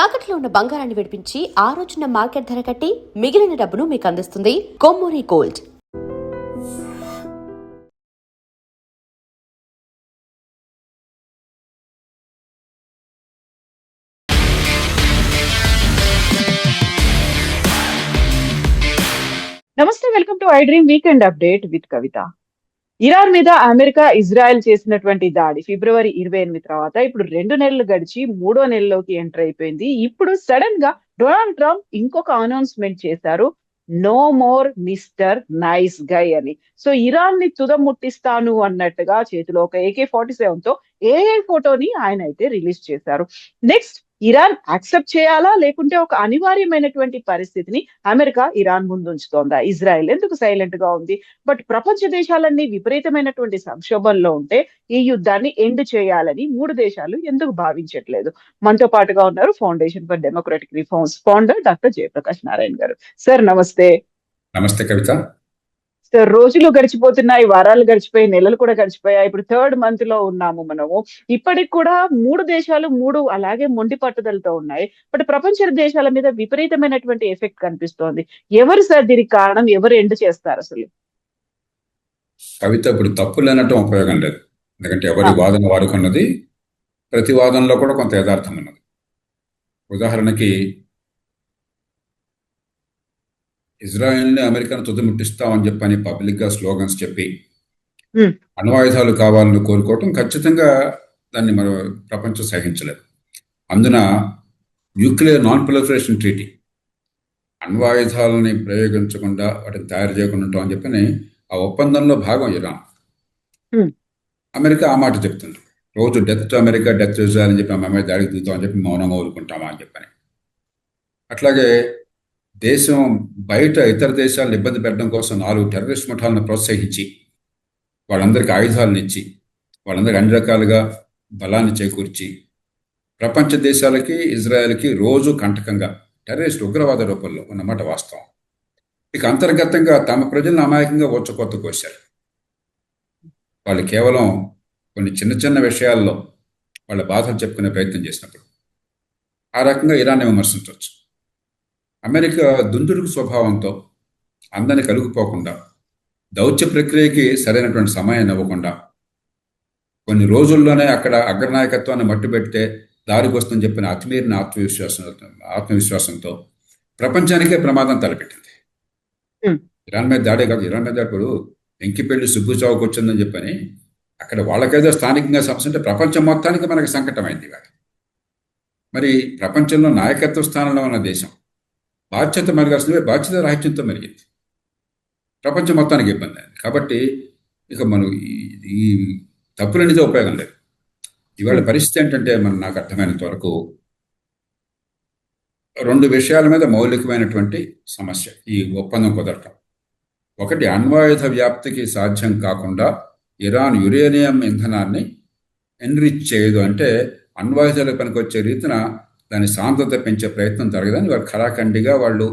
తాకట్లో ఉన్న బంగారాన్ని విడిపించి ఆ రోజున మార్కెట్ ధర కట్టి మిగిలిన డబ్బును మీకు అందిస్తుంది కొమ్మూరి గోల్డ్. నమస్తే, welcome to I dream weekend update with Kavitha. Iran మీద అమెరికా, ఇజ్రాయెల్ చేసినటువంటి దాడి ఫిబ్రవరి 28 తర్వాత ఇప్పుడు 2 నెలలు గడిచి 3వ నెలలోకి ఎంటర్ అయిపోయింది. ఇప్పుడు సడన్ గా డొనాల్డ్ ట్రంప్ ఇంకొక అనౌన్స్మెంట్ చేశారు, no more mister nice guy అని. సో ఇరాన్ ని తుదముట్టిస్తాను అన్నట్టుగా చేతిలో ఒక AK-47 తో ఏఐ ఫోటోని ఆయన అయితే రిలీజ్ చేశారు. నెక్స్ట్ ఇరాన్ యాక్సెప్ట్ చేయాలా, లేకుంటే ఒక అనివార్యమైనటువంటి పరిస్థితిని అమెరికా ఇరాన్ ముందు ఉంచుతోందా? ఇజ్రాయెల్ ఎందుకు సైలెంట్ గా ఉంది? బట్ ప్రపంచ దేశాలన్నీ విపరీతమైనటువంటి సంక్షోభంలో ఉంటే ఈ యుద్ధాన్ని ఎండ్ చేయాలని 3 దేశాలు ఎందుకు భావించట్లేదు? మనతో పాటుగా ఉన్నారు foundation for democratic reforms founder doctor Jayaprakash Narayana గారు. సార్ నమస్తే. నమస్తే కవిత. సార్, రోజులు గడిచిపోతున్నాయి, వారాలు గడిచిపోయి, నెలలు కూడా గడిచిపోయాయి. ఇప్పుడు 3rd month లో ఉన్నాము మనము. ఇప్పటికి కూడా 3 దేశాలు అలాగే మొండి పట్టుదలతో ఉన్నాయి. బట్ ప్రపంచ దేశాల మీద విపరీతమైనటువంటి ఎఫెక్ట్ కనిపిస్తోంది. ఎవరు సార్ దీనికి కారణం? ఎవరు ఎండ్ చేస్తారు అసలు? కవిత, ఇప్పుడు తప్పులు అనటం ఉపయోగం లేదు. ఎందుకంటే ఎవరి వాదన వాడుకున్నది, ప్రతి వాదనలో కూడా కొంత యథార్థం ఉన్నది. ఉదాహరణకి ఇజ్రాయెల్ని అమెరికాను తుదముట్టిస్తామని చెప్పని పబ్లిక్గా స్లోగన్స్ చెప్పి అణ్వాయుధాలు కావాలని కోరుకోవటం ఖచ్చితంగా దాన్ని మన ప్రపంచం సహించలేదు. అందున న్యూక్లియర్ నాన్ ప్రొలిఫరేషన్ ట్రీటీ, అణ్వాయుధాలని ప్రయోగించకుండా వాటిని తయారు చేయకుండా ఉంటాం అని చెప్పని ఆ ఒప్పందంలో భాగం ఇరాన్. అమెరికా ఆ మాట చెప్తుంది, రోజు death to America, death to Israel అని చెప్పి అమ్మాయి దాడికి దిగుతాం అని చెప్పి మౌనంగా ఊరుకుంటామా అని చెప్పని. అట్లాగే దేశం బయట ఇతర దేశాలను ఇబ్బంది పెట్టడం కోసం 4 టెర్రరిస్ట్ ముఠాలను ప్రోత్సహించి వాళ్ళందరికీ ఆయుధాలను ఇచ్చి వాళ్ళందరికీ అన్ని రకాలుగా బలాన్ని చేకూర్చి ప్రపంచ దేశాలకి, ఇజ్రాయెల్కి రోజు కంటకంగా టెర్రరిస్ట్ ఉగ్రవాద రూపంలో ఉన్నమాట వాస్తవం. ఇక అంతర్గతంగా తమ ప్రజలను అమాయకంగా కొత్త కోశారు. వాళ్ళు కేవలం కొన్ని చిన్న చిన్న విషయాల్లో వాళ్ళ బాధలు చెప్పుకునే ప్రయత్నం చేసినప్పుడు ఆ రకంగా ఇరాన్ని విమర్శించవచ్చు. అమెరికా దుందుడుకు స్వభావంతో అందరిని కలుగుపోకుండా, దౌత్య ప్రక్రియకి సరైనటువంటి సమయాన్ని ఇవ్వకుండా, కొన్ని రోజుల్లోనే అక్కడ అగ్రనాయకత్వాన్ని మట్టుబెట్టే దారికి వస్తుందని చెప్పిన అతిమీరిన ఆత్మవిశ్వాసంతో ప్రపంచానికే ప్రమాదం తలపెట్టింది. ఇరాన్ మీద దాడే కాదు, ఇరాన్ మీద ఇప్పుడు వెంకిపెళ్లి సుబ్బు చావుకు వచ్చిందని చెప్పని అక్కడ వాళ్ళకేదో స్థానికంగా సమస్య ఉంటే ప్రపంచం మొత్తానికి మనకి సంకటమైంది కాదు. మరి ప్రపంచంలో నాయకత్వ స్థానంలో ఉన్న దేశం బాధ్యత మెరగాల్సినవే బాధ్యత రాహిత్యంతో మెరిగింది, ప్రపంచం మొత్తానికి ఇబ్బంది అయింది. కాబట్టి ఇక మనం ఈ తప్పులనేది ఉపయోగం లేదు. ఇవాళ పరిస్థితి ఏంటంటే నాకు అర్థమైనంత వరకు 2 విషయాల మీద మౌలికమైనటువంటి సమస్య ఈ ఒప్పందం కుదరటం. ఒకటి, అణ్వాయుధ వ్యాప్తికి సాధ్యం కాకుండా ఇరాన్ యురేనియం ఇంధనాన్ని ఎన్రిచ్ చేయదు, అంటే అణ్వాయుధాలకు పనికొచ్చే రీతిన దాని సాంద్రత పెంచే ప్రయత్నం జరగదని వాళ్ళు ఖరాఖండిగా వాళ్ళు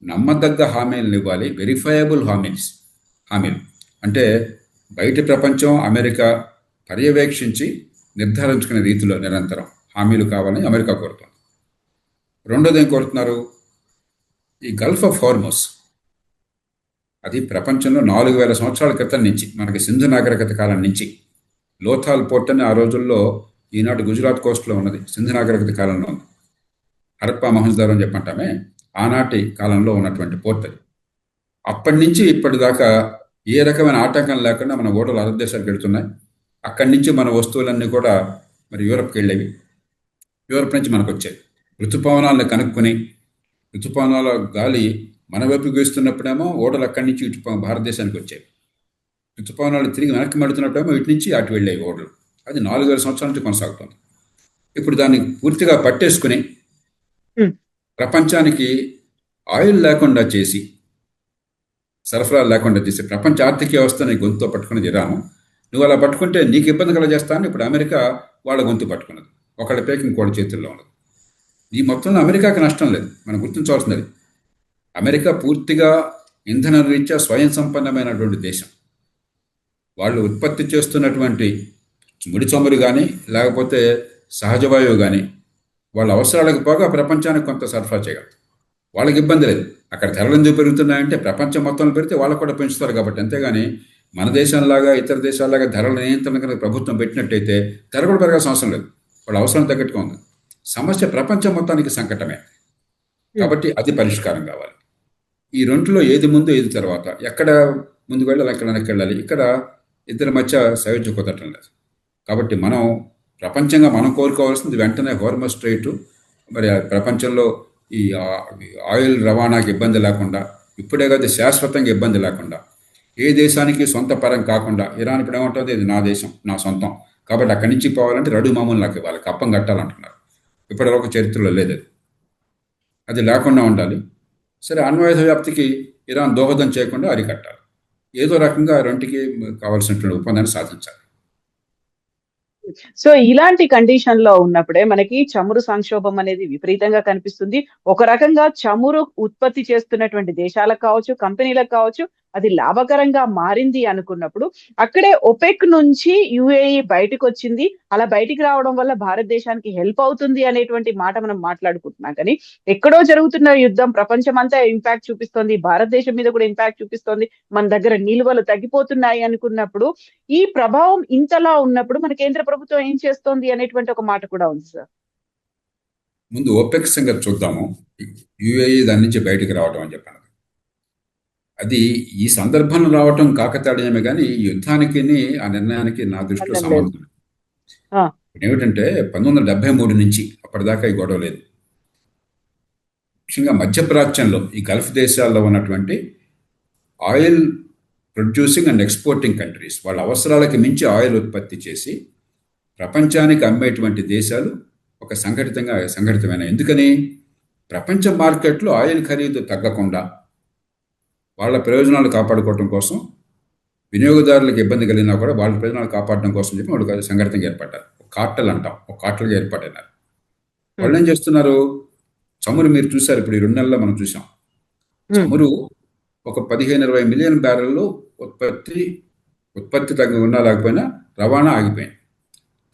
నమ్మదగ్గ హామీలను ఇవ్వాలి. వెరిఫైయబుల్ హామీలు అంటే బయటి ప్రపంచం, అమెరికా పర్యవేక్షించి నిర్ధారించుకునే రీతిలో నిరంతరం హామీలు కావాలని అమెరికా కోరుతుంది. రెండోది ఏం కోరుతున్నారు, ఈ గల్ఫ్ ఆఫ్ హార్మోస్, అది ప్రపంచంలో 4000 సంవత్సరాల క్రితం నుంచి, మనకి సింధు నాగరికత కాలం నుంచి, లోథాల్ పోర్ట్ అని ఆ రోజుల్లో ఈనాటి గుజరాత్ కోస్ట్లో ఉన్నది, సింధు నాగరికత కాలంలో ఉంది. హరప్పా మహంజదారో అని చెప్పంటామే, ఆనాటి కాలంలో ఉన్నటువంటి పోర్ట్ అది. అప్పటి నుంచి ఇప్పటిదాకా ఏ రకమైన ఆటంకం లేకుండా మన ఓడలు అరబ్ దేశాలకు వెళుతున్నాయి. అక్కడి నుంచి మన వస్తువులన్నీ కూడా మరి యూరప్కి వెళ్ళేవి, యూరప్ నుంచి మనకు వచ్చాయి. ఋతుపవనాలను కనుక్కొని, ఋతుపవనాల గాలి మన వైపుకి వేస్తున్నప్పుడేమో ఓడలు అక్కడి నుంచి ఇటు భారతదేశానికి వచ్చాయి. ఋతుపవనాలు తిరిగి వెనక్కి మడుతున్నప్పుడేమో ఇటు నుంచి అటు వెళ్ళేవి ఓడలు. అది 4000 సంవత్సరాల నుంచి కొనసాగుతుంది. ఇప్పుడు దాన్ని పూర్తిగా పట్టేసుకుని ప్రపంచానికి ఆయిల్ లేకుండా చేసి, సరఫరా లేకుండా చేసి ప్రపంచ ఆర్థిక వ్యవస్థని గొంతుతో పట్టుకున్నది ఇరాను. నువ్వు అలా పట్టుకుంటే నీకు ఇబ్బంది కలగజేస్తానని ఇప్పుడు అమెరికా వాళ్ళ గొంతు పట్టుకున్నది. ఒకళ్ళ పేకి ఇంకోటి చేతుల్లో ఉన్నది. ఈ మొత్తంలో అమెరికాకి నష్టం లేదు. మనం గుర్తించవలసినది, అమెరికా పూర్తిగా ఇంధన రీత్యా స్వయం సంపన్నమైనటువంటి దేశం. వాళ్ళు ఉత్పత్తి చేస్తున్నటువంటి ముడి చమురు కానీ, లేకపోతే సహజ వాయువు కానీ వాళ్ళ అవసరాలకు పోగా ప్రపంచానికి కొంత సరఫరా చేయగలరు. వాళ్ళకి ఇబ్బంది లేదు. అక్కడ ధరలు ఎందుకు పెరుగుతున్నాయంటే ప్రపంచం మొత్తంలో పెడితే వాళ్ళకు కూడా పెంచుతారు కాబట్టి. అంతేగాని మన దేశంలాగా ఇతర దేశాల్లాగా ధరల నియంత్రణ కనుక ప్రభుత్వం పెట్టినట్టయితే ధర కూడా పెరగాల్సిన అవసరం లేదు. వాళ్ళ అవసరం తగ్గట్టుగా ఉంది. సమస్య ప్రపంచం మొత్తానికి సంకటమే. కాబట్టి అది పరిష్కారం కావాలి. ఈ రెండులో ఏది ముందు ఏది తర్వాత, ఎక్కడ ముందుకు వెళ్ళాలి, ఎక్కడ వెనక్కి వెళ్ళాలి, ఇక్కడ ఇద్దరి మధ్య సయోధ్య కుదరటం లేదు. కాబట్టి మనం ప్రపంచంగా మనం కోరుకోవాల్సింది వెంటనే హోర్మస్ స్ట్రైట్, మరి ఆ ప్రపంచంలో ఈ ఆయిల్ రవాణాకి ఇబ్బంది లేకుండా, ఇప్పుడే కదా శాశ్వతంగా ఇబ్బంది లేకుండా, ఏ దేశానికి సొంత పరం కాకుండా, ఇరాన్ ఇప్పుడు ఏమంటుంది, ఇది నా దేశం, నా సొంతం, కాబట్టి అక్కడి నుంచి పోవాలంటే రడు మామూలు నాకు ఇవ్వాలి, కప్పం కట్టాలంటున్నారు. ఇప్పటివరకు చరిత్రలో లేదు. అది లేకుండా ఉండాలి. సరే, అణ్వాయుధ వ్యాప్తికి ఇరాన్ దోహదం చేయకుండా అరికట్టాలి. ఏదో రకంగా రెండుకి కావాల్సినటువంటి ఒప్పందాన్ని సాధించాలి. సో ఇలాంటి కండిషన్ లో ఉన్నప్పుడే మనకి చమురు సంక్షోభం అనేది విపరీతంగా కనిపిస్తుంది. ఒక రకంగా చమురు ఉత్పత్తి చేస్తున్నటువంటి దేశాలకు కావచ్చు, కంపెనీలకు కావచ్చు, అది లాభకరంగా మారింది అనుకున్నప్పుడు అక్కడే ఒపెక్ నుంచి యుఏఈ బయటకు వచ్చింది. అలా బయటికి రావడం వల్ల భారతదేశానికి హెల్ప్ అవుతుంది అనేటువంటి మాట మనం మాట్లాడుకుంటున్నాం. కానీ ఎక్కడో జరుగుతున్న యుద్ధం ప్రపంచం అంతా ఇంపాక్ట్ చూపిస్తోంది, భారతదేశం మీద కూడా ఇంపాక్ట్ చూపిస్తోంది, మన దగ్గర నిల్వలు తగ్గిపోతున్నాయి అనుకున్నప్పుడు ఈ ప్రభావం ఇంతలా ఉన్నప్పుడు మన కేంద్ర ప్రభుత్వం ఏం చేస్తోంది అనేటువంటి ఒక మాట కూడా ఉంది సార్. ముందు ఓపెక్ సంగతి చూద్దాము. యుఏఈ దాని నుంచి బయటికి రావడం అని చెప్పాను. అది ఈ సందర్భంలో రావటం కాకతాళీయమే, కానీ ఈ యుద్ధానికి ఆ నిర్ణయానికి నా దృష్టిలో సంబంధం ఏమిటంటే 1973 నుంచి అప్పటిదాకా ఈ గొడవ లేదు. ముఖ్యంగా మధ్యప్రాచ్యంలో ఈ గల్ఫ్ దేశాల్లో ఉన్నటువంటి oil producing and exporting countries, వాళ్ళ అవసరాలకి మించి ఆయిల్ ఉత్పత్తి చేసి ప్రపంచానికి అమ్మేటువంటి దేశాలు ఒక సంఘటితమైన. ఎందుకని? ప్రపంచ మార్కెట్లో ఆయిల్ ఖరీదు తగ్గకుండా వాళ్ళ ప్రయోజనాలు కాపాడుకోవడం కోసం, వినియోగదారులకు ఇబ్బంది కలిగినా కూడా వాళ్ళ ప్రయోజనాలు కాపాడడం కోసం చెప్పి వాళ్ళు సంఘటితంగా ఏర్పడ్డారు. ఒక కార్టెల్ అంటాం, ఒక కార్టెల్గా ఏర్పడినారు. వాళ్ళు ఏం చేస్తున్నారు? చమురు మీరు చూసారు, ఇప్పుడు ఈ 2 నెలల్లో మనం చూసాం. చమురు ఒక 15-20 మిలియన్ బ్యారెల్లో ఉత్పత్తి తగ్గ ఉన్నా లేకపోయినా రవాణా ఆగిపోయింది.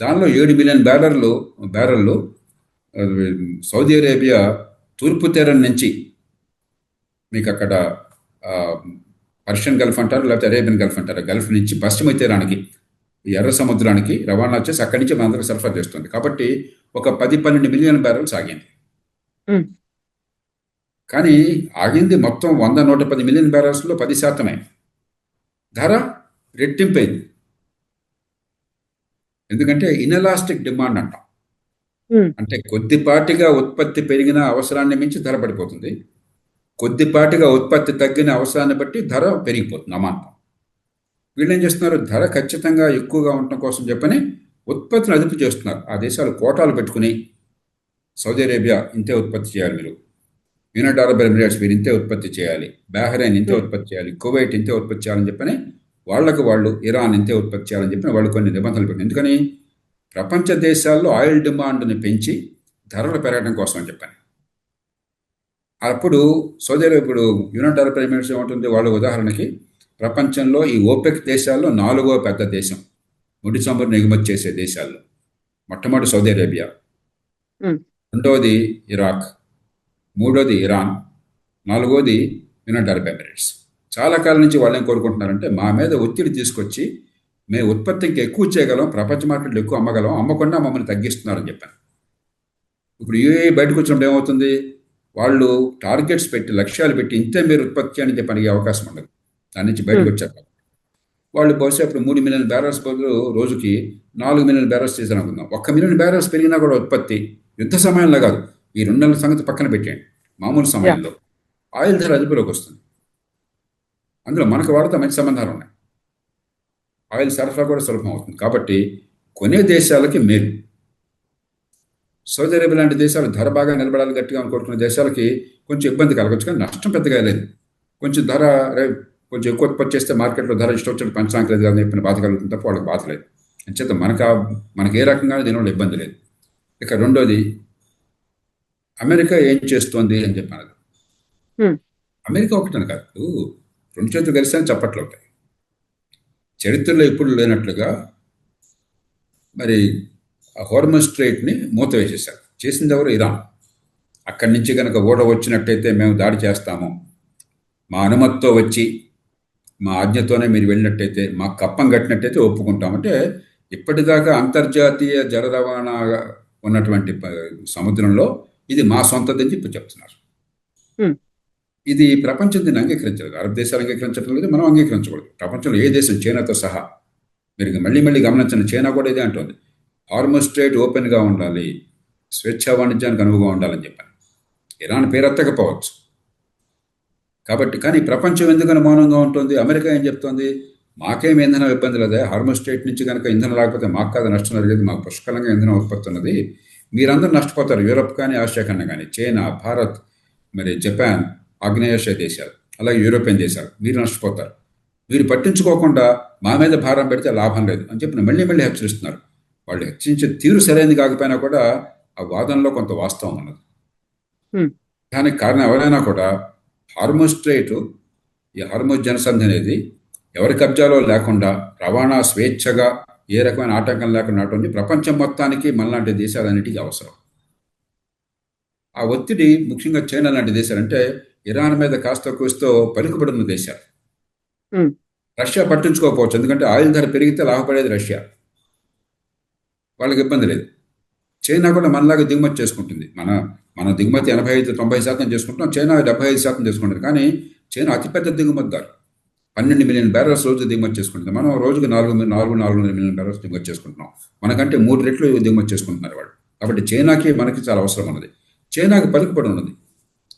దానిలో 7 మిలియన్ బ్యారెళ్ళు సౌదీ అరేబియా తూర్పు తీరం నుంచి, మీకు అక్కడ పర్షియన్ గల్ఫ్ అంటారు, లేకపోతే అరేబియన్ గల్ఫ్ అంటారు, గల్ఫ్ నుంచి పశ్చిమ తీరానికి, ఎర్ర సముద్రానికి రవాణా చేసి అక్కడి నుంచి మనందరికి సరఫరా చేస్తుంది. కాబట్టి ఒక 10-12 మిలియన్ బ్యారెల్స్ ఆగింది. కానీ ఆగింది మొత్తం 100-110 మిలియన్ బ్యారెల్స్లో 10%. ధర రెట్టింపైంది. ఎందుకంటే ఇన్ఎలాస్టిక్ డిమాండ్ అంటాం. అంటే కొద్దిపాటిగా ఉత్పత్తి పెరిగిన అవసరాన్ని మించి ధర పడిపోతుంది, కొద్దిపాటిగా ఉత్పత్తి తగ్గిన అవసరాన్ని బట్టి ధర పెరిగిపోతుంది అమాంతం. వీళ్ళు ఏం చేస్తున్నారు? ధర ఖచ్చితంగా ఎక్కువగా ఉండటం కోసం చెప్పని ఉత్పత్తిని అదుపు చేస్తున్నారు. ఆ దేశాలు కోటాలు పెట్టుకుని, సౌదీ అరేబియా ఇంతే ఉత్పత్తి చేయాలి మీరు, యునైటెడ్ అరబ్ ఎమిరేట్స్ మీరు ఇంతే ఉత్పత్తి చేయాలి, బహ్రెయిన్ ఇంతే ఉత్పత్తి చేయాలి, కువైట్ ఇంతే ఉత్పత్తి చేయాలని చెప్పని వాళ్ళు ఇరాన్ ఇంతే ఉత్పత్తి చేయాలని చెప్పిన వాళ్ళు కొన్ని నిబంధనలు పెట్టారు. ఎందుకని? ప్రపంచ దేశాల్లో ఆయిల్ డిమాండ్ని పెంచి ధరలు పెరగడం కోసం అని చెప్పాను. అప్పుడు సౌదీ అరేబియా, ఇప్పుడు యునైటెడ్ అరబ్ ఎమిరేట్స్ ఏమంటుంది? వాళ్ళు ఉదాహరణకి ప్రపంచంలో ఈ ఓపెక్ దేశాల్లో 4వ పెద్ద దేశం, ముడి చమురును ఎగుమతి చేసే దేశాల్లో. మొట్టమొదటి సౌదీ అరేబియా, రెండవది ఇరాక్, మూడోది ఇరాన్, 4వది యునైటెడ్ అరబ్ ఎమిరేట్స్. చాలా కాలం నుంచి వాళ్ళు ఏం కోరుకుంటున్నారంటే, మా మీద ఒత్తిడి తీసుకొచ్చి మేము ఉత్పత్తి ఇంకా ఎక్కువ చేయగలం, ప్రపంచ మార్కెట్లో ఎక్కువ అమ్మగలం, అమ్మకుండా మమ్మల్ని తగ్గిస్తున్నారని చెప్పాను. ఇప్పుడు యూఏఈ బయటకు వచ్చినప్పుడు ఏమవుతుంది? వాళ్ళు టార్గెట్స్ పెట్టి, లక్ష్యాలు పెట్టి, ఇంతే మీరు ఉత్పత్తి చేయని చెప్పి అడిగే అవకాశం ఉండదు. దాని నుంచి బయటకు వచ్చారు వాళ్ళు. బహుశా ఇప్పుడు 3 మిలియన్ బ్యారెల్స్ బదులు రోజుకి 4 మిలియన్ బ్యారెల్స్ చేశారు అనుకుందాం. 1 మిలియన్ బ్యారెల్స్ పెరిగినా కూడా ఉత్పత్తి యుద్ధ సమయంలో కాదు, ఈ 2 నెలల సంగతి పక్కన పెట్టేయండి, మామూలు సమయంలో ఆయిల్ ధర అదుపులోకి వస్తుంది. అందులో మనకు వాడితే మంచి సంబంధాలు ఉన్నాయి, ఆయిల్ సరఫరా కూడా సులభం అవుతుంది. కాబట్టి కొనే దేశాలకి మేలు. సౌదీ అరేబియా లాంటి దేశాలు ధర బాగా నిలబడాలి గట్టిగా కోరుకునే దేశాలకి కొంచెం ఇబ్బంది కలగచ్చు, కానీ నష్టం పెద్దగా లేదు. కొంచెం ధర కొంచెం ఎక్కువ ఉత్పత్తి చేస్తే మార్కెట్లో ధర ఇష్టం వచ్చినట్టు పంచడానికి లేదు అని చెప్పిన బాధ కలుగుతుంది తప్ప వాళ్ళకి బాధ లేదు. అంచేత మనకి ఏ రకంగా దీనివల్ల ఇబ్బంది లేదు. ఇక రెండోది, అమెరికా ఏం చేస్తోంది అని చెప్పాను. అమెరికా ఒకటని కాదు, 2 చేతులు కలిసి చప్పట్లు ఉంటాయి. చరిత్రలో ఇప్పుడు లేనట్లుగా మరి హోర్మజ్ స్ట్రైట్ని మూత వేసేశారు. చేసింది ఎవరు? ఇరాన్. అక్కడి నుంచి కనుక ఓడ వచ్చినట్టయితే మేము దాడి చేస్తాము, మా అనుమతితో వచ్చి మా ఆజ్ఞతోనే మీరు వెళ్ళినట్టయితే, మాకు కప్పం కట్టినట్టయితే ఒప్పుకుంటామంటే, ఇప్పటిదాకా అంతర్జాతీయ జల రవాణా ఉన్నటువంటి సముద్రంలో ఇది మా సొంతదని చెప్పి చెప్తున్నారు. ఇది ప్రపంచం దీన్ని అంగీకరించలేదు. అరబ్ దేశాలు అంగీకరించడం లేదు, మనం అంగీకరించకూడదు. ప్రపంచంలో ఏ దేశం, చైనాతో సహా. మీరు మళ్ళీ మళ్ళీ గమనించండి, చైనా కూడా ఇదే అంటుంది, హార్మోజ్ స్ట్రైట్ ఓపెన్గా ఉండాలి, స్వేచ్ఛా వాణిజ్యానికి అనువుగా ఉండాలని చెప్పాను. ఇరాన్ పేరెత్తకపోవచ్చు కాబట్టి. కానీ ప్రపంచం ఎందుకని మౌనంగా ఉంటుంది? అమెరికా ఏం చెప్తోంది? మాకేం ఇంధనం ఇబ్బంది లేదా, హార్మోజ్ స్ట్రైట్ నుంచి కనుక ఇంధనం రాకపోతే మాకు కాదు నష్టం జరిగేది, మాకు పుష్కలంగా ఇంధనం ఉత్పత్తి ఉన్నది, మీరందరూ నష్టపోతారు, యూరప్ కానీ ఆసియా కన్నా కానీ, చైనా, భారత్, మరి జపాన్, ఆగ్నేయాసియా దేశాలు, అలాగే యూరోపియన్ దేశాలు, మీరు నష్టపోతారు, మీరు పట్టించుకోకుండా మా మీద భారం పెడితే లాభం లేదు అని చెప్పి మళ్ళీ మళ్ళీ హెచ్చరిస్తున్నారు. వాళ్ళు హెచ్చరించే తీరు సరైనది కాకపోయినా కూడా ఆ వాదనలో కొంత వాస్తవం ఉన్నది. దానికి కారణం ఎవరైనా కూడా హార్మోజ్ స్ట్రైట్, ఈ హార్మోజ్ జనసంధి అనేది ఎవరి కబ్జాలో లేకుండా రవాణా స్వేచ్ఛగా ఏ రకమైన ఆటంకం లేకుండా ఉంటుంది. ప్రపంచం మొత్తానికి మనలాంటి దేశాలన్నిటికీ అవసరం. ఆ ఒత్తిడి ముఖ్యంగా చైనా లాంటి దేశాలు, అంటే ఇరాన్ మీద కాస్త కూస్తో పలుకుబడిన దేశాలు. రష్యా పట్టించుకోకపోవచ్చు, ఎందుకంటే ఆయిల్ ధర పెరిగితే లాభపడేది రష్యా, వాళ్ళకి ఇబ్బంది లేదు. చైనా కూడా మనలాగా దిగుమతి చేసుకుంటుంది. మన దిగుమతి 85-90% చేసుకుంటున్నాం, చైనా 75% చేసుకుంటుంది. కానీ చైనా అతిపెద్ద దిగుమతిదారు, 12 మిలియన్ బ్యారల్స్ రోజు దిగుమతి చేసుకుంటుంది. మనం రోజుకు 4 మిలియన్ బ్యారల్స్ దిగుమతి చేసుకుంటున్నాం. మనకంటే 3 రెట్లు దిగుమతి చేసుకుంటున్నారు వాళ్ళు. కాబట్టి చైనాకి మనకి చాలా అవసరం ఉన్నది. చైనాకి పలుకుబడి ఉన్నది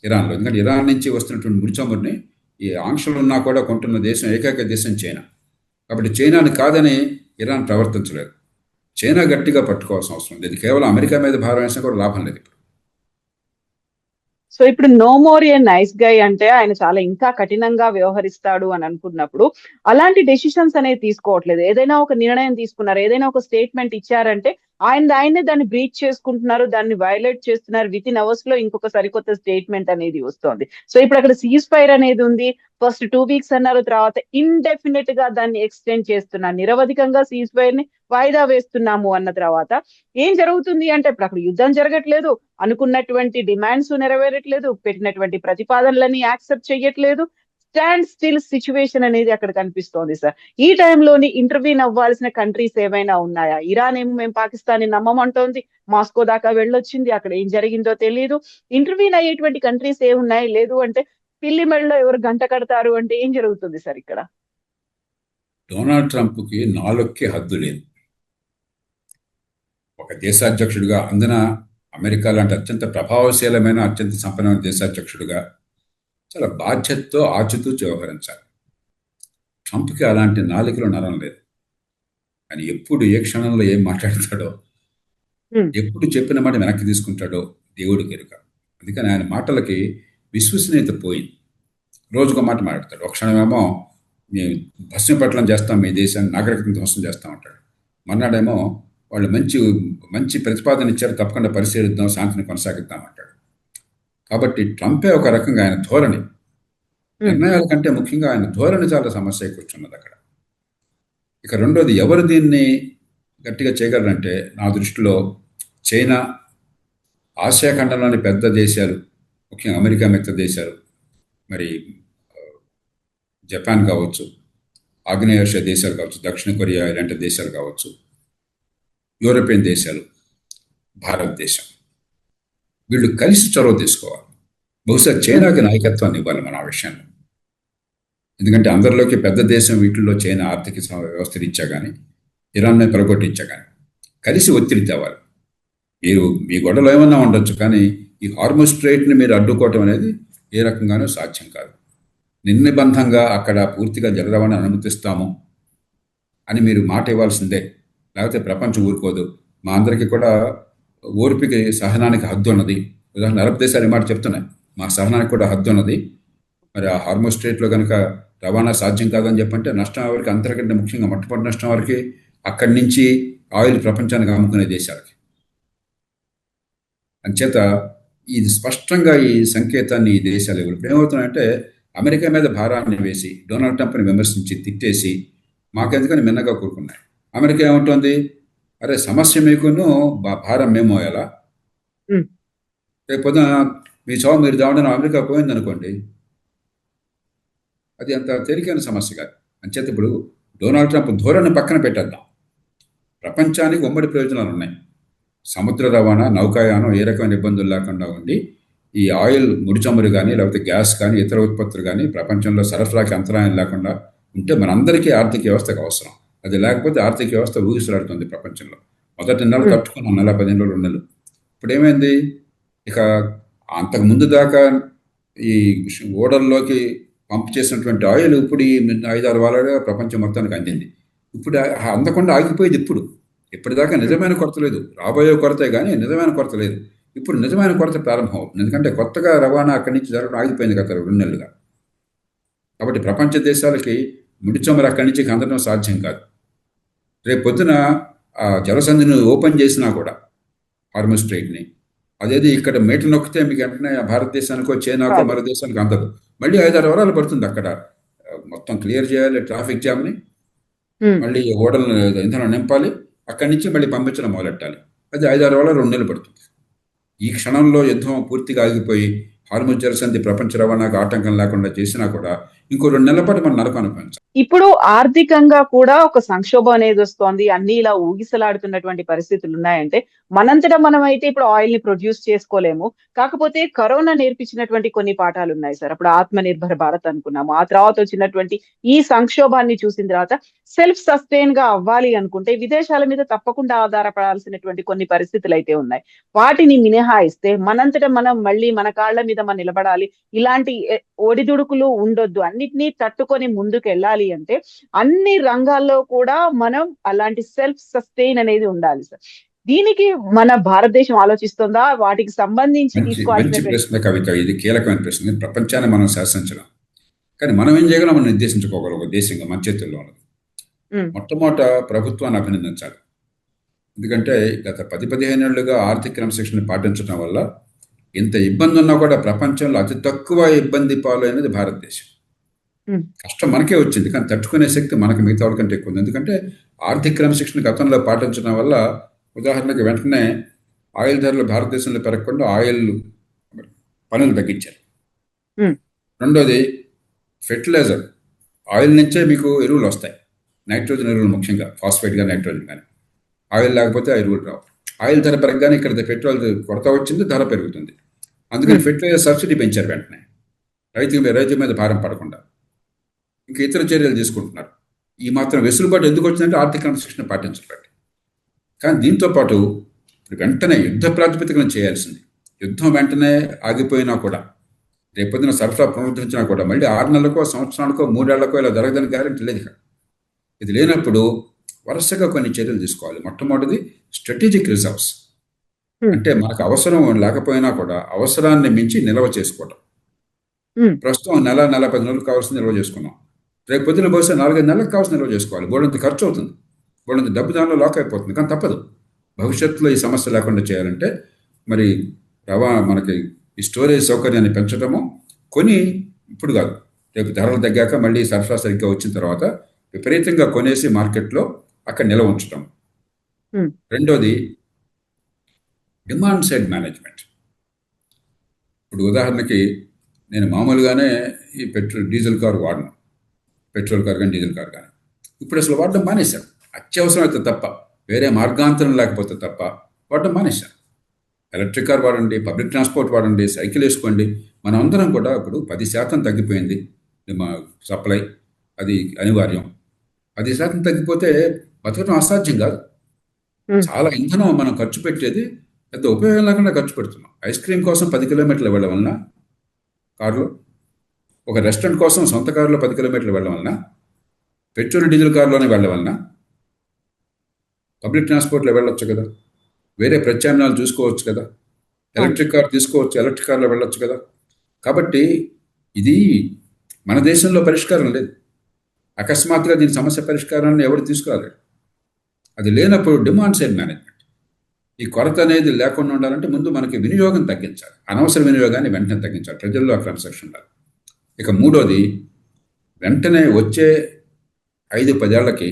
ఇరాన్లో, ఎందుకంటే ఇరాన్ నుంచి వస్తున్నటువంటి ముడిచమురిని ఈ ఆంక్షలు ఉన్నా కూడా కొంటున్న దేశం, ఏకైక దేశం చైనా. కాబట్టి చైనాని కాదని ఇరాన్ ప్రవర్తించలేదు. చైనా గట్టిగా పట్టుకోవాల్సిన అవసరం లేదు. కేవలం అమెరికా మీద భారం వేసినా కూడా లాభం లేదు. సో ఇప్పుడు no more a nice guy అంటే ఆయన చాలా ఇంకా కఠినంగా వ్యవహరిస్తాడు అని అనుకున్నప్పుడు అలాంటి డెసిషన్స్ అనేది తీసుకోవట్లేదు. ఏదైనా ఒక నిర్ణయం తీసుకున్నారు, ఏదైనా ఒక స్టేట్మెంట్ ఇచ్చారంటే ఆయనే దాన్ని బ్రీచ్ చేసుకుంటున్నారు, దాన్ని వైలేట్ చేస్తున్నారు. విత్ ఇన్ అవర్స్ లో ఇంకొక సరికొత్త స్టేట్మెంట్ అనేది వస్తుంది. సో ఇప్పుడు అక్కడ సీజ్ ఫైర్ అనేది ఉంది. ఫస్ట్ 2 వీక్స్ అన్నారు, తర్వాత ఇండెఫినెట్ గా దాన్ని ఎక్స్టెండ్ చేస్తున్నారు, నిరవధికంగా సీజ్ ఫైర్ ని వాయిదా వేస్తున్నాము అన్న తర్వాత ఏం జరుగుతుంది అంటే ఇప్పుడు అక్కడ యుద్ధం జరగట్లేదు, అనుకున్నటువంటి డిమాండ్స్ నెరవేరట్లేదు, పెట్టినటువంటి ప్రతిపాదనలని యాక్సెప్ట్ చేయట్లేదు, స్టాండ్ స్టిల్ సిచ్యువేషన్ అనేది అక్కడ కనిపిస్తోంది సార్. ఈ టైంలోని ఇంటర్వ్యూన్ అవ్వాల్సిన కంట్రీస్ ఏమైనా ఉన్నాయా? ఇరాన్ ఏమో మేము పాకిస్తాన్ నమ్మమంటోంది, మాస్కో దాకా వెళ్ళొచ్చింది, అక్కడ ఏం జరిగిందో తెలియదు. ఇంటర్వ్యూన్ అయ్యేటువంటి కంట్రీస్ ఏమున్నాయి? లేదు అంటే పిల్లి మెడలో ఎవరు గంట కడతారు అంటే ఏం జరుగుతుంది సార్ ఇక్కడ? డొనాల్డ్ ట్రంప్కి నాలుగుకి హద్దు లేదు. ఒక దేశాధ్యక్షుడిగా, అందున అమెరికా లాంటి అత్యంత ప్రభావశీలమైన, అత్యంత సంపన్నమైన దేశాధ్యక్షుడిగా చాలా బాధ్యతతో ఆచితూ వ్యవహరించాలి. ట్రంప్కి అలాంటి నాలుకలో నరం లేదు. కానీ ఎప్పుడు ఏ క్షణంలో ఏం మాట్లాడతాడో, ఎప్పుడు చెప్పిన మాట వెనక్కి తీసుకుంటాడో దేవుడికి ఎరుక. అందుకని ఆయన మాటలకి విశ్వసనీయత పోయింది. రోజుకో మాట మాట్లాడతాడు. ఒక క్షణమేమో మేము భస్మపట్లం చేస్తాం, మీ దేశాన్ని నాగరికతను ధ్వంసం చేస్తామంటాడు. మన్నాడేమో వాళ్ళు మంచి ప్రతిపాదన ఇచ్చారు, తప్పకుండా పరిశీలిద్దాం, శాంతిని కొనసాగిద్దామంటాడు. కాబట్టి ట్రంపే ఒక రకంగా ఆయన ధోరణి, నిర్ణయాల కంటే ముఖ్యంగా ఆయన ధోరణి చాలా సమస్య కూర్చున్నది అక్కడ. ఇక రెండోది, ఎవరు దీన్ని గట్టిగా చేయగలరంటే నా దృష్టిలో చైనా, ఆసియా ఖండంలోని పెద్ద దేశాలు, ముఖ్యంగా అమెరికా మిత్ర దేశాలు, మరి జపాన్ కావచ్చు, ఆగ్నేయాసియా దేశాలు కావచ్చు, దక్షిణ కొరియా ఇలాంటి దేశాలు కావచ్చు, యూరోపియన్ దేశాలు, భారతదేశం, వీళ్ళు కలిసి చొరవ తీసుకోవాలి. బహుశా చైనాకి నాయకత్వాన్ని ఇవ్వాలి మన ఆ విషయంలో. ఎందుకంటే అందరిలోకి పెద్ద దేశం వీటిల్లో చైనా ఆర్థిక వ్యవస్థ ఇచ్చా కానీ, ఇరాన్ని పరగొట్టించా కానీ, కలిసి ఒత్తిడి తేవాలి. మీరు మీ గొడవలు ఏమన్నా ఉండొచ్చు, కానీ ఈ హార్మోజ్ స్ట్రైట్ని మీరు అడ్డుకోవటం అనేది ఏ రకంగానూ సాధ్యం కాదు. నిర్నిబంధంగా అక్కడ పూర్తిగా జల రవాణా అనుమతిస్తాము అని మీరు మాట ఇవ్వాల్సిందే, లేకపోతే ప్రపంచం ఊరుకోదు. మా అందరికీ కూడా ఓర్పిక, సహనానికి హద్దు ఉన్నది. ఉదాహరణ అరబ్ దేశాలు ఈ మాట చెప్తున్నాయి, మా సహనానికి కూడా హద్దు ఉన్నది. మరి ఆ హార్మోజ్ స్ట్రైట్లో కనుక రవాణా సాధ్యం కాదని చెప్పంటే నష్టం ఎవరికి? అంతకంటే ముఖ్యంగా మొట్టమొదటి నష్టం వారికి, అక్కడి నుంచి ఆయిల్ ప్రపంచానికి అమ్ముకునే దేశాలకి. అంచేత ఇది స్పష్టంగా ఈ సంకేతాన్ని ఈ దేశాలు ఇప్పుడు ఏమవుతున్నాయంటే, అమెరికా మీద భారాన్ని వేసి డొనాల్డ్ ట్రంప్ని విమర్శించి తిట్టేసి మాకెందుకని మిన్నగా కూరుకున్నాయి. అమెరికా ఏమంటుంది? అరే సమస్య మీకును, భారం మేము మోయాలా? ఉమ్, రేపు పొద్దున మీ చావు మీరు చావడం అమెరికా పోయిందనుకోండి, అది అంత తేలికైన సమస్య కాదు. అంచేత ఇప్పుడు డొనాల్డ్ ట్రంప్ ధోరణి పక్కన పెట్టేద్దాం. ప్రపంచానికి ఉమ్మడి ప్రయోజనాలు ఉన్నాయి. సముద్ర రవాణా, నౌకాయానం ఏ రకమైన ఇబ్బందులు లేకుండా ఉండి, ఈ ఆయిల్ ముడి చమురు కానీ లేకపోతే గ్యాస్ కానీ ఇతర ఉత్పత్తులు కానీ ప్రపంచంలో సరఫరాకి అంతరాయం లేకుండా ఉంటే మనందరికీ ఆర్థిక వ్యవస్థకు అవసరం. అది లేకపోతే ఆర్థిక వ్యవస్థ ఊగిసలాడుతుంది ప్రపంచంలో. మొదటి నెల ఉమ్, తట్టుకున్నాం, నెల 15 రోజులు 2 నెలలు. ఇప్పుడు ఏమైంది? ఇక అంతకు ముందు దాకా ఈ ఓడల్లోకి పంప్ చేసినటువంటి ఆయిల్ ఇప్పుడు ఈ 5-6 వారాలుగా ప్రపంచం మొత్తానికి అందింది. ఇప్పుడు అందకుండా ఆగిపోయేది. ఇప్పటిదాకా నిజమైన కొరత లేదు, రాబోయే కొరతే కానీ నిజమైన కొరత లేదు. ఇప్పుడు నిజమైన కొరత ప్రారంభం అవుతుంది. ఎందుకంటే కొత్తగా రవాణా అక్కడి నుంచి జరగడం ఆగిపోయింది గత 2 నెలలుగా. కాబట్టి ప్రపంచ దేశాలకి ముడి చమురు అక్కడి నుంచి అందడం సాధ్యం కాదు. రేపు పొద్దున ఆ జలసంధిని ఓపెన్ చేసినా కూడా హార్మస్ స్ట్రైట్ని, అదేది ఇక్కడ మేట నొక్కితే మీకు వెంటనే భారతదేశానికో చైనాకో కాదు. మరో దేశానికి అందదు. మళ్ళీ 5-6 వారాలు పడుతుంది అక్కడ మొత్తం క్లియర్ చేయాలి ట్రాఫిక్ జామ్ని, ఉమ్, మళ్ళీ ఓడలను ఇంధనం నింపాలి, అక్కడి నుంచి మళ్ళీ పంపించడం మొదలెట్టాలి. అది 5-6 వారాలు 2 నెలలు పడుతుంది. ఈ క్షణంలో యుద్ధం పూర్తిగా ఆగిపోయి హార్మస్ జలసంధి ప్రపంచ రవాణాకు ఆటంకం లేకుండా చేసినా కూడా ఇంకో 2 నెలల పాటు మనం నరకం అనుభవించాలి. ఇప్పుడు ఆర్థికంగా కూడా ఒక సంక్షోభం అనేది వస్తోంది. అన్ని ఇలా ఊగిసలాడుతున్నటువంటి పరిస్థితులు ఉన్నాయంటే మనంతటా మనం అయితే ఇప్పుడు ఆయిల్ ని ప్రొడ్యూస్ చేసుకోలేము. కాకపోతే కరోనా నేర్పించినటువంటి కొన్ని పాఠాలు ఉన్నాయి సార్. అప్పుడు ఆత్మ నిర్భర్ భారత్ అనుకున్నాము. ఆ తర్వాత వచ్చినటువంటి ఈ సంక్షోభాన్ని చూసిన తర్వాత సెల్ఫ్ సస్టైన్ గా అవ్వాలి అనుకుంటే విదేశాల మీద తప్పకుండా ఆధారపడాల్సినటువంటి కొన్ని పరిస్థితులు అయితే ఉన్నాయి. వాటిని మినహాయిస్తే మనంతటా మనం మళ్ళీ మన కాళ్ళ మీద మనం నిలబడాలి. ఇలాంటి ఒడిదుడుకులు ఉండొద్దు, అన్నిటినీ తట్టుకొని ముందుకు వెళ్ళాలి అంటే అన్ని రంగాల్లో కూడా మనం అలాంటి సెల్ఫ్ సస్టైన్ అనేది ఉండాలి సార్. దీనికి మన భారతదేశం ఆలోచిస్తుందా? వాటికి సంబంధించి మంచి తీసుకోవాల్సినటువంటి ప్రశ్న కవిత. ఇది కీలకమైన ప్రశ్న. ప్రపంచాన్ని మనం శాసించడం, కానీ మనం ఏం చేయగలం మనం నిర్దేశించుకోగలం. ఒక దేశంగా మన చేతుల్లో ఉన్నది. ఉమ్, మొట్టమొదట ప్రభుత్వాన్ని అభినందించాలి. ఎందుకంటే గత 10-15 ఏళ్లుగా ఆర్థిక క్రమశిక్షణ పాటించడం వల్ల ఇంత ఇబ్బంది ఉన్నా కూడా ప్రపంచంలో అతి తక్కువ ఇబ్బంది పాలైనది భారతదేశం. ఉమ్, కష్టం మనకే వచ్చింది, కానీ తట్టుకునే శక్తి మనకు మిగతా వాళ్ళ కంటే ఎక్కువ ఉంది. ఎందుకంటే ఆర్థిక క్రమశిక్షణ గతంలో పాటించడం వల్ల, ఉదాహరణకు వెంటనే ఆయిల్ ధరలు భారతదేశంలో పెరగకుండా ఆయిల్ పనులు తగ్గించారు. ఉమ్, రెండోది ఫెర్టిలైజర్, ఆయిల్ నుంచే మీకు ఎరువులు వస్తాయి. నైట్రోజన్ ఎరువులు ముఖ్యంగా, ఫాస్ఫేట్ కానీ నైట్రోజన్ కానీ. ఆయిల్ లేకపోతే ఆ ఎరువులు రావు. ఆయిల్ ధర పెరగగానే ఇక్కడ పెట్రోల్ కొరత వచ్చింది, ధర పెరుగుతుంది. అందుకని ఉమ్, ఫెర్టిలైజర్ సబ్సిడీ పెంచారు వెంటనే, రైతు మీద భారం పడకుండా. ఇంకా ఇతర చర్యలు తీసుకుంటున్నారు. ఈ మాత్రం వెసులుబాటు ఎందుకు వచ్చిందంటే ఆర్థిక క్రమశిక్షణ పాటించబట్టి. కానీ దీంతో పాటు ఇప్పుడు వెంటనే యుద్ధ ప్రాతిపదికన చేయాల్సింది. యుద్ధం వెంటనే ఆగిపోయినా కూడా, రేపొద్దున సరఫరా పునరుద్ధరించినా కూడా మళ్ళీ 6 నెలలకో సంవత్సరానికో 3 ఏళ్లకో ఇలా జరగదని గ్యారెంటీ లేదు. ఇది లేనప్పుడు వరుసగా కొన్ని చర్యలు తీసుకోవాలి. మొట్టమొదటిది స్ట్రాటజిక్ రిజర్వ్స్, ఉమ్, అంటే మనకు అవసరం లేకపోయినా కూడా అవసరాన్ని మించి నిల్వ చేసుకోవడం. ఉమ్, ప్రస్తుతం నెల 10 రోజులు కావాల్సిన నిల్వ చేసుకున్నాం. రేపు పొద్దున బహుశా 4-5 నెలలకు కావాల్సిన నిల్వ చేసుకోవాలి. బోడంత ఖర్చు అవుతుంది, బోడంత డబ్బు దానిలో లాక్ అయిపోతుంది. కానీ తప్పదు. భవిష్యత్తులో ఈ సమస్య లేకుండా చేయాలంటే మరి మనకి ఈ స్టోరేజ్ సౌకర్యాన్ని పెంచడము, కొని ఇప్పుడు కాదు, రేపు ధరలు తగ్గాక మళ్ళీ సరఫరా సరిగ్గా వచ్చిన తర్వాత విపరీతంగా కొనేసి మార్కెట్లో అక్కడ నిల్వ ఉంచడం. ఉమ్, రెండోది డిమాండ్ సైడ్ మేనేజ్మెంట్. ఇప్పుడు ఉదాహరణకి నేను మామూలుగానే ఈ డీజిల్ కారు వాడను, పెట్రోల్ కార్ కానీ డీజిల్ కార్ కానీ. ఇప్పుడు అసలు వాడడం మానేశాను. అత్యవసరం అయితే తప్ప, వేరే మార్గాంతరం లేకపోతే తప్ప వాడడం మానేశాను. ఎలక్ట్రిక్ కార్ వాడండి, పబ్లిక్ ట్రాన్స్పోర్ట్ వాడండి, సైకిల్ వేసుకోండి. మనం అందరం కూడా ఇప్పుడు 10% తగ్గిపోయింది మా సప్లై, అది అనివార్యం. 10% తగ్గిపోతే బతకడం అసాధ్యం కాదు. ఉమ్, చాలా ఇంధనం మనం ఖర్చు పెట్టేది పెద్ద ఉపయోగం లేకుండా ఖర్చు పెడుతున్నాం. ఐస్ క్రీమ్ కోసం 10 కిలోమీటర్లు వెళ్ళడం వలన కారులో, ఒక రెస్టారెంట్ కోసం సొంత కారులో 10 కిలోమీటర్లు వెళ్ళడం వలన, పెట్రోల్ డీజిల్ కారులోనే వెళ్ళడం వలన పబ్లిక్ ట్రాన్స్పోర్ట్లో వెళ్ళొచ్చు కదా, వేరే ప్రత్యామ్నాయాలు చూసుకోవచ్చు కదా, ఎలక్ట్రిక్ కార్ తీసుకోవచ్చు, ఎలక్ట్రిక్ కార్లో వెళ్ళొచ్చు కదా. కాబట్టి ఇది మన దేశంలో పరిష్కారం లేదు. అకస్మాత్తుగా దీని సమస్య పరిష్కారాన్ని ఎవరు తీసుకురాలేడు. అది లేనప్పుడు డిమాండ్ సైడ్ మేనేజ్మెంట్, ఈ కొరత అనేది లేకుండా ఉండాలంటే ముందు మనకి వినియోగం తగ్గించాలి. అనవసర వినియోగాన్ని వెంటనే తగ్గించాలి, ప్రజల్లో క్రమశిక్షణ ఉండాలి. ఇక మూడోది, వెంటనే వచ్చే 5-10 ఏళ్లకి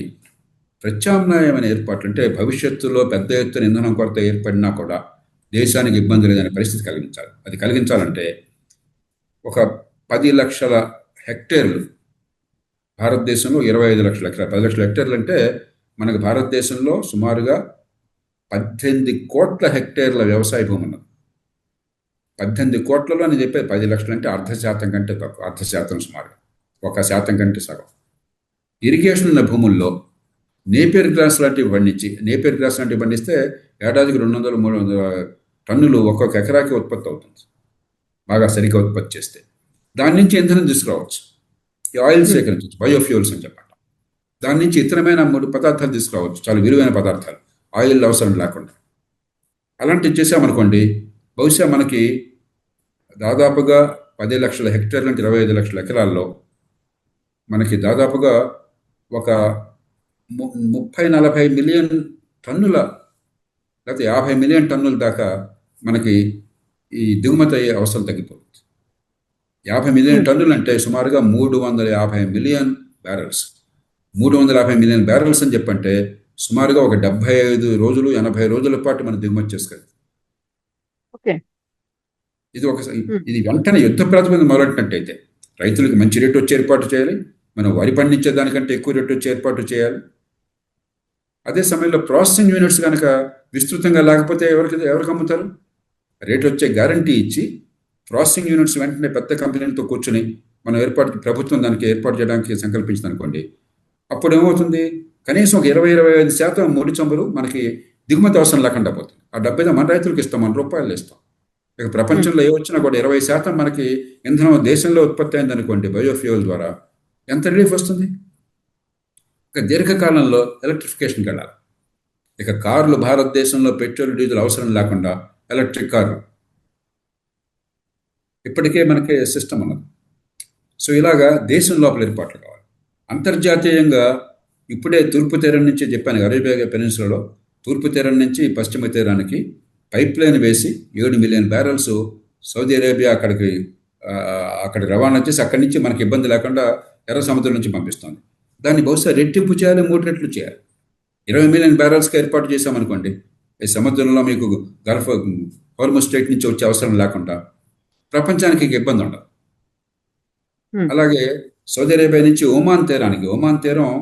ప్రత్యామ్నాయమైన ఏర్పాట్లు, అంటే భవిష్యత్తులో పెద్ద ఎత్తున ఇంధనం కొరత ఏర్పడినా కూడా దేశానికి ఇబ్బంది లేదనే పరిస్థితి కలిగించాలి. అది కలిగించాలంటే ఒక 10 లక్షల హెక్టేర్లు భారతదేశంలో 25 లక్షల ఎకరాలు, 10 లక్షల హెక్టేర్లు అంటే మనకు భారతదేశంలో సుమారుగా 18 కోట్ల హెక్టేర్ల వ్యవసాయ భూమి ఉన్నది. 18 కోట్లలో నేను చెప్పేది 10 లక్షలు అంటే 0.5% కంటే తక్కువ, 0.5% సుమారుగా 1% కంటే సగం. ఇరిగేషన్ ఉన్న భూముల్లో నేపియర్ గ్రాస్ లాంటివి పండిస్తే ఏడాదికి 200-300 టన్నులు ఒక్కొక్క ఎకరాకి ఉత్పత్తి అవుతుంది, బాగా సరిగ్గా ఉత్పత్తి చేస్తే. దాని నుంచి ఇంధనం తీసుకురావచ్చు, ఈ ఆయిల్ సేకరించవచ్చు, బయోఫ్యూల్స్ అని చెప్పండి. దాని నుంచి ఇతరమైన 3 పదార్థాలు తీసుకురావచ్చు, చాలా విలువైన పదార్థాలు, ఆయిల్ అవసరం లేకుండా. అలాంటివి చేసామనుకోండి, బహుశా మనకి దాదాపుగా 10 లక్షల హెక్టేర్లు అంటే 25 లక్షల ఎకరాల్లో మనకి దాదాపుగా ఒక 30-40 మిలియన్ టన్నుల లేకపోతే 50 మిలియన్ టన్నుల దాకా మనకి ఈ దిగుమతి అయ్యే అవసరం తగ్గిపోతుంది. 50 మిలియన్ టన్నులు అంటే సుమారుగా 350 మిలియన్ బ్యారెల్స్. 350 మిలియన్ బ్యారెల్స్ అని చెప్పంటే సుమారుగా ఒక 75 రోజులు 80 రోజుల పాటు మనం దిగుమతి చేసుకోవాలి. ఇది వెంటనే యుద్ధ ప్రాతిపదికన మొదలెట్టినట్టయితే రైతులకు మంచి రేటు వచ్చే ఏర్పాటు చేయాలి, మనం వరి పండించే దానికంటే ఎక్కువ రేటు వచ్చే ఏర్పాటు చేయాలి. అదే సమయంలో ప్రాసెసింగ్ యూనిట్స్ కనుక విస్తృతంగా లేకపోతే ఎవరికి అమ్ముతారు? రేటు వచ్చే గ్యారంటీ ఇచ్చి ప్రాసెసింగ్ యూనిట్స్ వెంటనే పెద్ద కంపెనీలతో కూర్చొని మనం ప్రభుత్వం దానికి ఏర్పాటు చేయడానికి సంకల్పించింది అనుకోండి, అప్పుడు ఏమవుతుంది? కనీసం ఒక 20-25% ముడి చమురు మనకి దిగుమతి అవసరం లేకుండా పోతుంది. ఆ డబ్బేదో మన రైతులకు ఇస్తాం, మన రూపాయలు ఇస్తాం. ఇక ప్రపంచంలో ఏ వచ్చినా కూడా 20% మనకి ఇంధనం దేశంలో ఉత్పత్తి అయింది అనుకోండి బయోఫ్యూయల్ ద్వారా, ఎంత రిలీఫ్ వస్తుంది? ఇక దీర్ఘకాలంలో ఎలక్ట్రిఫికేషన్కి వెళ్ళాలి. ఇక కార్లు భారతదేశంలో పెట్రోల్ డీజిల్ అవసరం లేకుండా ఎలక్ట్రిక్ కార్లు ఇప్పటికే మనకి సిస్టమ్ ఉన్నది. సో ఇలాగా దేశం లోపల ఏర్పాట్లు కావాలి. అంతర్జాతీయంగా ఇప్పుడే తూర్పు తీరం నుంచి చెప్పాను, అరేబియా పెనిన్సులాలో తూర్పు తీరం నుంచి పశ్చిమ తీరానికి పైప్ లైన్ వేసి 7 మిలియన్ బ్యారెల్స్ సౌదీ అరేబియా అక్కడికి రవాణా చేసి అక్కడి నుంచి మనకి ఇబ్బంది లేకుండా ఎర్ర సముద్రం నుంచి పంపిస్తుంది. దాన్ని బహుశా రెట్టింపు చేయాలి, 3 రెట్లు చేయాలి. 20 మిలియన్ బ్యారెల్స్కి ఏర్పాటు చేశామనుకోండి, ఈ సముద్రంలో మీకు గల్ఫ్ హోర్ముజ్ స్ట్రైట్ నుంచి వచ్చే అవసరం లేకుండా ప్రపంచానికి ఇబ్బంది ఉండదు. అలాగే సౌదీ అరేబియా నుంచి ఒమాన్ తీరం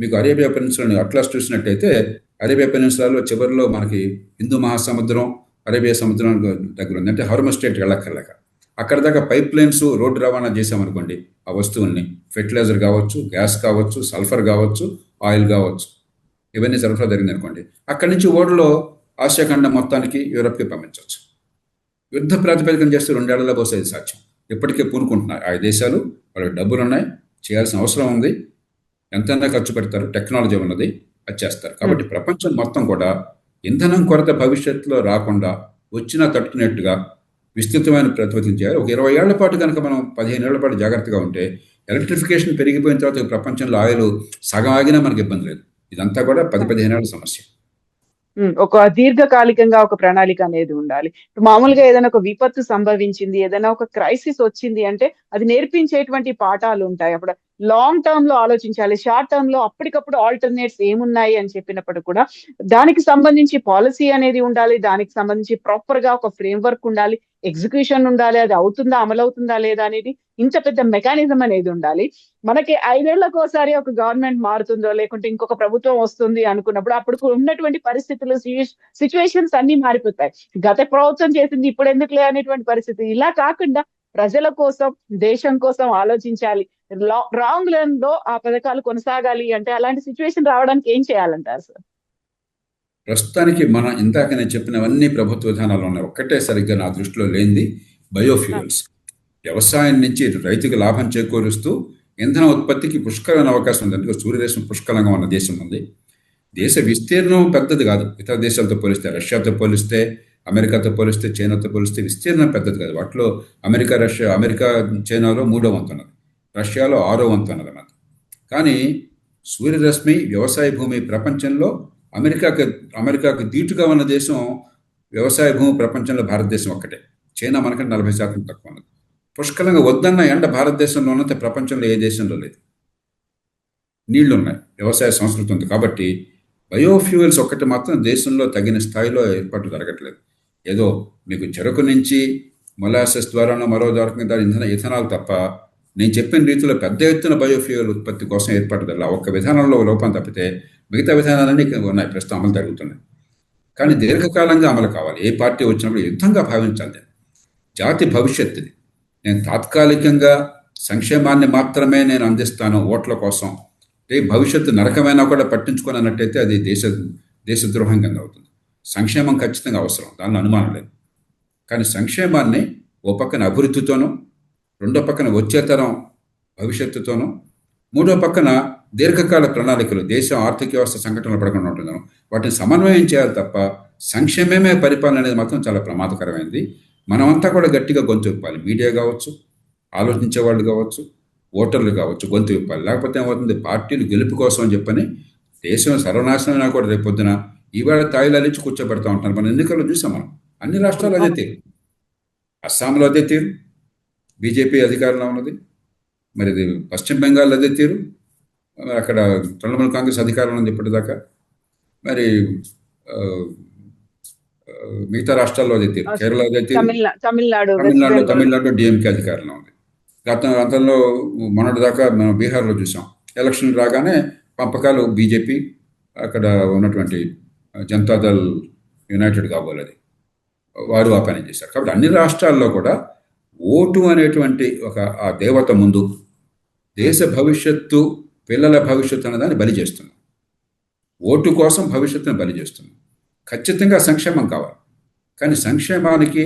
మీకు అరేబియా పెనిన్సులాని అట్లాస్ చూసినట్టయితే అరేబియా పెనిన్సులాలో చివరిలో మనకి హిందూ మహాసముద్రం అరేబియా సముద్రం దగ్గర ఉంది. అంటే హోర్ముజ్ స్ట్రైట్ వెళ్ళక్కర్లేక అక్కడ దాకా పైప్ లైన్స్ రోడ్డు రవాణా చేసామనుకోండి, ఆ వస్తువుల్ని ఫెర్టిలైజర్ కావచ్చు, గ్యాస్ కావచ్చు, సల్ఫర్ కావచ్చు, ఆయిల్ కావచ్చు, ఇవన్నీ సరఫరా జరిగింది అనుకోండి, అక్కడి నుంచి ఓడలో ఆసియా ఖండం మొత్తానికి యూరప్కి పంపించవచ్చు. యుద్ధ ప్రాతిపదికన చేస్తే 2 ఏళ్లలో బహుశా ఇది సాధ్యం. ఇప్పటికే పూనుకుంటున్నారు ఆ దేశాలు, వాళ్ళకి డబ్బులు ఉన్నాయి, చేయాల్సిన అవసరం ఉంది, ఎంతైనా ఖర్చు పెడతారు, టెక్నాలజీ ఉన్నది, అది చేస్తారు. కాబట్టి ప్రపంచం మొత్తం కూడా ఇంధనం కొరత భవిష్యత్తులో రాకుండా వచ్చినా తట్టుకునేట్టుగా విస్తృతమైన ప్రతిపాదన చేయాలి. ఒక 20 ఏళ్ల పాటు కనుక మనం 15 ఏళ్ల పాటు జాగ్రత్తగా ఉంటే ఎలక్ట్రిఫికేషన్ పెరిగిపోయిన తర్వాత ప్రపంచంలో ఆయిల్ సగం ఆగినా మనకి ఇబ్బంది లేదు. ఇదంతా కూడా 10-15 ఏళ్ల సమస్య. ఒక దీర్ఘకాలికంగా ఒక ప్రణాళిక అనేది ఉండాలి. మామూలుగా ఏదైనా ఒక విపత్తు సంభవించింది, ఏదైనా ఒక క్రైసిస్ వచ్చింది అంటే అది నేర్పించేటువంటి పాఠాలు ఉంటాయి. అప్పుడు లాంగ్ టర్మ్ లో ఆలోచించాలి, షార్ట్ టర్మ్ లో అప్పటికప్పుడు ఆల్టర్నేట్స్ ఏమున్నాయి అని చెప్పినప్పుడు కూడా దానికి సంబంధించి పాలసీ అనేది ఉండాలి, దానికి సంబంధించి ప్రాపర్ గా ఒక ఫ్రేమ్ వర్క్ ఉండాలి, ఎగ్జిక్యూషన్ ఉండాలి, అది అవుతుందా అమలవుతుందా లేదా అనేది ఇంత పెద్ద మెకానిజం అనేది ఉండాలి. మనకి 5 ఏళ్లకు ఒకసారి ఒక గవర్నమెంట్ మారుతుందో లేకుంటే ఇంకొక ప్రభుత్వం వస్తుంది అనుకున్నప్పుడు అప్పుడు ఉన్నటువంటి పరిస్థితులు సిచ్యువేషన్స్ అన్ని మారిపోతాయి. గత ప్రభుత్వం చేసింది ఇప్పుడు ఎందుకులే అనేటువంటి పరిస్థితి. ఇలా కాకుండా ప్రజల కోసం, దేశం కోసం ఆలోచించాలి. రాంగ్ లైన్ లో ఆ పథకాలు కొనసాగాలి అంటే అలాంటి సిచ్యువేషన్ రావడానికి ఏం చేయాలంటారు సార్? ప్రస్తుతానికి మనం ఇందాక నేను చెప్పినవన్నీ ప్రభుత్వ విధానాలు ఉన్నాయి. ఒక్కటే సరిగ్గా నా దృష్టిలో లేనిది బయోఫ్యూయల్స్. వ్యవసాయం నుంచి రైతుకు లాభం చేకూరుస్తూ ఇంధన ఉత్పత్తికి పుష్కలమైన అవకాశం ఉంది. అందుకే సూర్యదేశం పుష్కలంగా ఉన్న దేశం ఉంది. దేశ విస్తీర్ణం పెద్దది కాదు ఇతర దేశాలతో పోలిస్తే. రష్యాతో పోలిస్తే, అమెరికాతో పోలిస్తే, చైనాతో పోలిస్తే విస్తీర్ణం పెద్దది కాదు. వాటిలో అమెరికా చైనాలో 3వ వంతు ఉన్నది, రష్యాలో 6వ వంతు ఉన్నది అన్నమాట. కానీ సూర్యరశ్మి వ్యవసాయ భూమి ప్రపంచంలో అమెరికాకు దీటుగా ఉన్న దేశం వ్యవసాయ భూమి ప్రపంచంలో భారతదేశం ఒక్కటే. చైనా మనకంటే 40% తక్కువ ఉన్నది. పుష్కలంగా వద్దన్న ఎండ భారతదేశంలో ఉన్నంత ప్రపంచంలో ఏ దేశంలో లేదు. నీళ్లు ఉన్నాయి, వ్యవసాయ సంస్కృతి ఉంది. కాబట్టి బయోఫ్యూయల్స్ ఒక్కటి మాత్రం దేశంలో తగిన స్థాయిలో ఏర్పాటు జరగట్లేదు. ఏదో మీకు చెరకు నుంచి మొలాసెస్ ద్వారానో మరో ద్వారా ఇథనాల్ తప్ప నేను చెప్పిన రీతిలో పెద్ద ఎత్తున బయోఫ్యూయల్ ఉత్పత్తి కోసం ఏర్పడదల్లా ఒక్క విధానంలో లోపం తప్పితే మిగతా విధానాలన్నీ ఉన్నాయి, ప్రస్తుతం అమలు జరుగుతున్నాయి. కానీ దీర్ఘకాలంగా అమలు కావాలి. ఏ పార్టీ వచ్చినప్పుడు యుద్ధంగా భావించాలి. జాతి భవిష్యత్తుది. నేను తాత్కాలికంగా సంక్షేమాన్ని మాత్రమే నేను అందిస్తాను ఓట్ల కోసం, భవిష్యత్తు నరకమైనా కూడా పట్టించుకొని అన్నట్టయితే అది దేశద్రోహం కింద అవుతుంది. సంక్షేమం ఖచ్చితంగా అవసరం, దానిలో అనుమానం లేదు. కానీ సంక్షేమాన్ని ఓ పక్కన అభివృద్ధితోనూ, రెండో పక్కన వచ్చే తరం భవిష్యత్తుతోనూ, మూడో పక్కన దీర్ఘకాల ప్రణాళికలు, దేశం ఆర్థిక వ్యవస్థ సంఘటనలు పడకుండా ఉంటుందను వాటిని సమన్వయం చేయాలి తప్ప సంక్షేమమే పరిపాలన అనేది మాత్రం చాలా ప్రమాదకరమైంది. మనమంతా కూడా గట్టిగా గొంతు విప్పాలి. మీడియా కావచ్చు, ఆలోచించే వాళ్ళు కావచ్చు, ఓటర్లు కావచ్చు, గొంతు విప్పాలి. లేకపోతే ఏమవుతుంది, పార్టీలు గెలుపు కోసం అని చెప్పని దేశం సర్వనాశనమైనా కూడా రేపొద్దున ఈవేళ తాయిలాలించి కూర్చోబెడతా ఉంటారు. మన ఎన్నికల్లో చూసాం మనం. అన్ని రాష్ట్రాలు అదే తీరు. అస్సాంలో అదే తీరు, బీజేపీ అధికారంలో ఉన్నది. మరి ఇది పశ్చిమ బెంగాల్ అదే తీరు, అక్కడ తృణమూల్ కాంగ్రెస్ అధికారంలో ఉంది ఇప్పటిదాకా. మరి మిగతా రాష్ట్రాల్లో అదే తీరు, కేరళ అదే తీరు, తమిళనాడు డిఎంకే అధికారంలో ఉంది. గతంలో మొన్నటిదాకా మనం బీహార్లో చూసాం. ఎలక్షన్ రాగానే పంపకాలు బీజేపీ, అక్కడ ఉన్నటువంటి జనతాదళ్ యునైటెడ్ కాబోలేదు, వారు ఆ పని చేశారు. కాబట్టి అన్ని రాష్ట్రాల్లో కూడా ఓటు అనేటువంటి ఒక ఆ దేవత ముందు దేశ భవిష్యత్తు, పిల్లల భవిష్యత్తు అనేదాన్ని బలి చేస్తున్నాం. ఓటు కోసం భవిష్యత్తును బలి చేస్తున్నాం. ఖచ్చితంగా సంక్షేమం కావాలి, కానీ సంక్షేమానికి,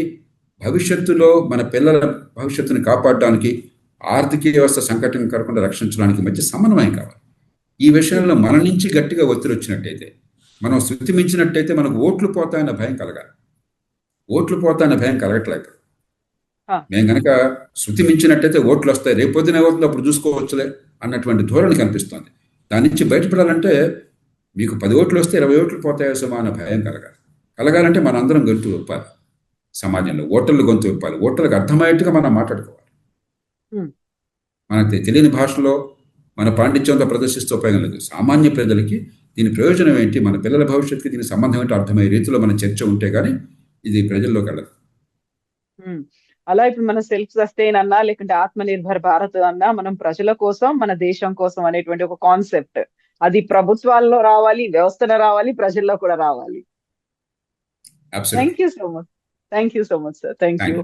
భవిష్యత్తులో మన పిల్లల భవిష్యత్తుని కాపాడడానికి, ఆర్థిక వ్యవస్థ సంకటం కాకుండా రక్షించడానికి మధ్య సమన్వయం కావాలి. ఈ విషయంలో మన నుంచి గట్టిగా ఒత్తిడి వచ్చినట్టయితే, మనం శృతి మించినట్టయితే మనకు ఓట్లు పోతాయన్న భయం కలగాలి. ఓట్లు పోతాయన్న భయం కలగట్లేదు. మేము కనుక శృతి మించినట్టయితే ఓట్లు వస్తాయి, రేపొద్దున అవుతుంది అప్పుడు చూసుకోవచ్చులే అన్నటువంటి ధోరణి కనిపిస్తుంది. దాని నుంచి బయటపడాలంటే మీకు 10 ఓట్లు వస్తే 20 ఓట్లు పోతాయో సమాన భయం కలగాలంటే మనందరం గొంతు విప్పాలి. సమాజంలో ఓటర్లు గొంతు విప్పాలి. ఓటర్లకు అర్థమయ్యేట్టుగా మనం మాట్లాడుకోవాలి. మనకు తెలియని భాషలో మన పాండిత్యంతో ప్రదర్శిస్తూ ఉపయోగం లేదు. సామాన్య ప్రజలకి దీని ప్రయోజనం ఏంటి, మన పిల్లల భవిష్యత్తుకి దీని సంబంధం ఏంటో అర్థమయ్యే రీతిలో మన చర్చ ఉంటే కానీ ఇది ప్రజల్లోకి వెళ్ళదు. అలా ఇప్పుడు మన సెల్ఫ్ సస్టైన్ అన్నా, లేకుంటే ఆత్మ నిర్భర్ భారత్ అన్నా, మనం ప్రజల కోసం, మన దేశం కోసం అనేటువంటి ఒక కాన్సెప్ట్, అది ప్రభుత్వాల్లో రావాలి, వ్యవస్థలో రావాలి, ప్రజల్లో కూడా రావాలి. Thank you so much sir. Thank you.